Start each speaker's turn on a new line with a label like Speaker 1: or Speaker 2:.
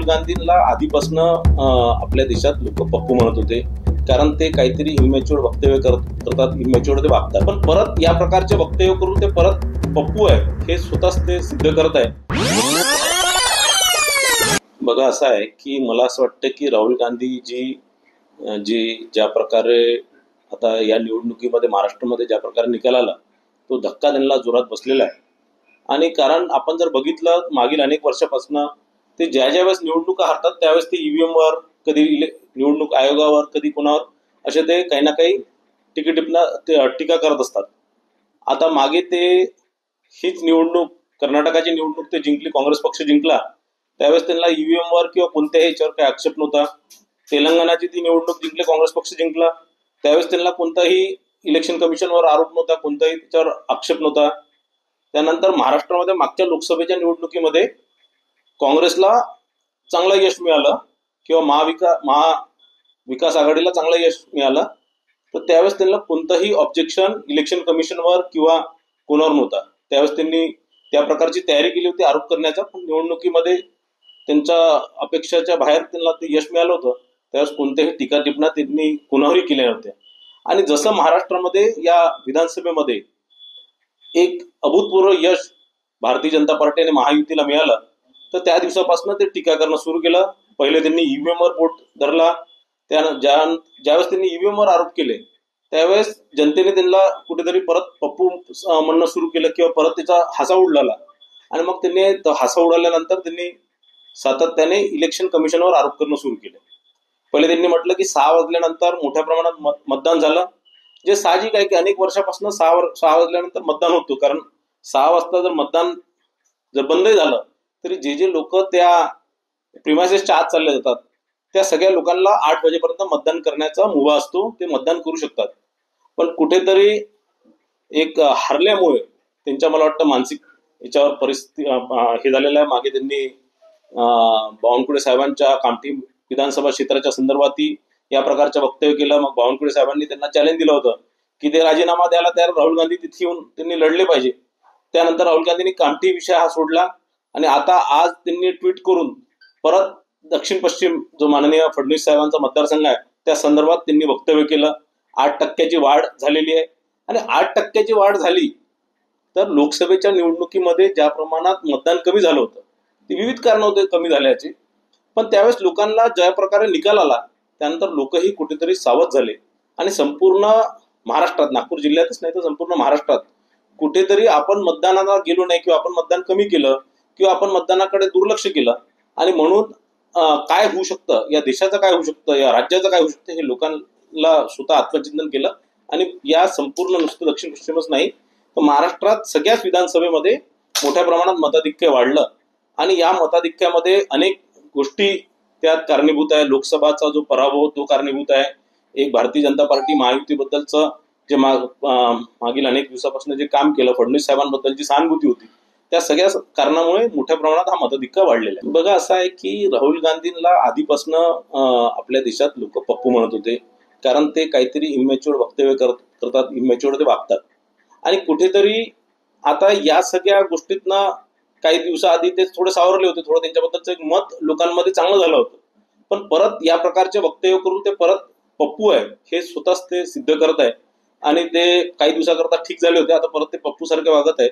Speaker 1: राहुल गांधींना आधीपासून आपल्या देशात लोक पप्पू म्हणत होते, कारण ते काहीतरी इमॅच्युअर वक्तव्य करतात, इमॅच्युअर ते वागतात. पण परत या प्रकारचे वक्तव्य करून ते परत पप्पू आहे हे स्वतःच ते सिद्ध करत आहे. बघा, असं आहे की मला असं वाटतं की राहुल गांधी जी ज्या प्रकारे आता या निवडणुकीमध्ये महाराष्ट्रामध्ये ज्या प्रकारे निकाल आला तो धक्का त्यांना जोरात बसलेला आहे. आणि कारण आपण जर बघितलं मागील अनेक वर्षापासून ते ज्या वेळेस निवडणुका हरतात त्यावेळेस ते ईव्हीएम वर, कधी निवडणूक आयोगावर, कधी कोणावर असे ते काही ना काही टीका करत असतात. आता मागे ते हीच निवडणूक, कर्नाटकाची निवडणूक ते जिंकली, काँग्रेस पक्ष जिंकला, त्यावेळेस त्यांना ईव्हीएम वर किंवा कोणत्याही याच्यावर काही आक्षेप नव्हता. तेलंगणाची ती निवडणूक जिंकली, काँग्रेस पक्ष जिंकला, त्यावेळेस त्यांना कोणताही इलेक्शन कमिशनवर आरोप नव्हता, कोणताही त्याच्यावर आक्षेप नव्हता. त्यानंतर महाराष्ट्रामध्ये मागच्या लोकसभेच्या निवडणुकीमध्ये काँग्रेसला चांगलं यश मिळालं किंवा महाविकास आघाडीला चांगलं यश मिळालं, तर त्यावेळेस त्यांना कोणतंही ऑब्जेक्शन इलेक्शन कमिशनवर किंवा कोणावर नव्हता. त्यावेळेस त्यांनी त्या प्रकारची तयारी केली होती आरोप करण्याचा, पण निवडणुकीमध्ये त्यांच्या अपेक्षाच्या बाहेर त्यांना ते यश मिळालं होतं. त्यावेळेस कोणत्याही टीका टिप्पण्या त्यांनी कोणावरही केल्या नव्हत्या. आणि जसं महाराष्ट्रामध्ये या विधानसभेमध्ये एक अभूतपूर्व यश भारतीय जनता पार्टी आणि महायुतीला मिळालं, तर त्या दिवसापासून ते टीका करणं सुरू केलं. पहिले त्यांनी ईव्हीएम वर बोट धरला, ज्यावेळेस त्यांनी ईव्हीएम वर आरोप केले त्यावेळेस जनतेने त्यांना कुठेतरी परत पप्पू म्हणणं सुरू केलं किंवा परत त्याचा हासा उडला. आणि मग त्यांनी हासा उडाल्यानंतर त्यांनी सातत्याने इलेक्शन कमिशनवर आरोप करणं सुरू केले. पहिले त्यांनी म्हटलं की 6 वाजल्यानंतर मोठ्या प्रमाणात मतदान झालं, जे साहजिक आहे की अनेक वर्षापासून 6 वाजल्यानंतर मतदान होतं. कारण 6 वाजता जर मतदान जर बंदही झालं तरी जे लोक त्या प्रिमायसेसच्या आत चालले जातात त्या सगळ्या लोकांना 8 वाजेपर्यंत मतदान करण्याचा मुभा असतो, ते मतदान करू शकतात. पण कुठेतरी एक हरल्यामुळे त्यांच्या, मला वाटतं, मानसिक याच्यावर परिस्थिती हे झालेलं आहे. मागे त्यांनी बावनकुळे साहेबांच्या कामठी विधानसभा क्षेत्राच्या संदर्भात या प्रकारचं वक्तव्य केलं. मग बावनकुळे साहेबांनी त्यांना चॅलेंज दिलं होतं की ते राजीनामा द्यायला तयार, राहुल गांधी तिथे येऊन त्यांनी लढले पाहिजे. त्यानंतर राहुल गांधींनी कामठी विषय हा सोडला आणि आता आज त्यांनी ट्विट करून परत दक्षिण पश्चिम जो माननीय फडणवीस साहेबांचा मतदारसंघ आहे त्या संदर्भात त्यांनी वक्तव्य केलं. 8% वाढ झालेली आहे. आणि 8% वाढ झाली तर लोकसभेच्या निवडणुकीमध्ये ज्या प्रमाणात मतदान कमी झालं होतं, ते विविध कारण होते कमी झाल्याचे, पण त्यावेळेस लोकांना ज्या प्रकारे निकाल आला त्यानंतर लोकही कुठेतरी सावध झाले. आणि संपूर्ण महाराष्ट्रात, नागपूर जिल्ह्यातच नाही तर संपूर्ण महाराष्ट्रात कुठेतरी आपण मतदानाला गेलो नाही किंवा आपण मतदान कमी केलं किंवा आपण मतदानाकडे दुर्लक्ष केलं. आणि म्हणून काय होऊ शकतं, या देशाचं काय होऊ शकतं, या राज्याचं काय होऊ शकतं, हे लोकांना स्वतः आत्मचिंतन केलं. आणि या संपूर्ण नुसतं दक्षिण पश्चिमच नाही तर महाराष्ट्रात सगळ्याच विधानसभेमध्ये मोठ्या प्रमाणात मताधिक्य वाढलं. आणि या मताधिक्यामध्ये अनेक गोष्टी त्यात कारणीभूत आहे. लोकसभाचा जो पराभव तो कारणीभूत आहे. एक भारतीय जनता पार्टी महायुतीबद्दलचं जे मागील अनेक दिवसापासून जे काम केलं, फडणवीस साहेबांबद्दलची सहानुभूती होती, त्या सगळ्या कारणामुळे मोठ्या प्रमाणात हा मताधिक्य वाढलेला आहे. बघा, असं आहे की राहुल गांधींना आधीपासून आपल्या देशात लोक पप्पू म्हणत होते, कारण ते काहीतरी इमॅच्युअर वक्तव्य करतात, इमॅच्युअर ते वागतात. आणि कुठेतरी आता या सगळ्या गोष्टीतनं काही दिवसाआधी ते थोडे सावरले होते, थोडं त्यांच्याबद्दलचं एक मत लोकांमध्ये चांगलं झालं होतं. पण परत या प्रकारचे वक्तव्य करून ते परत पप्पू आहे हे स्वतःच ते सिद्ध करत आहे. आणि ते काही दिवसाकरता ठीक झाले होते, आता परत ते पप्पू सारखे वागत आहे.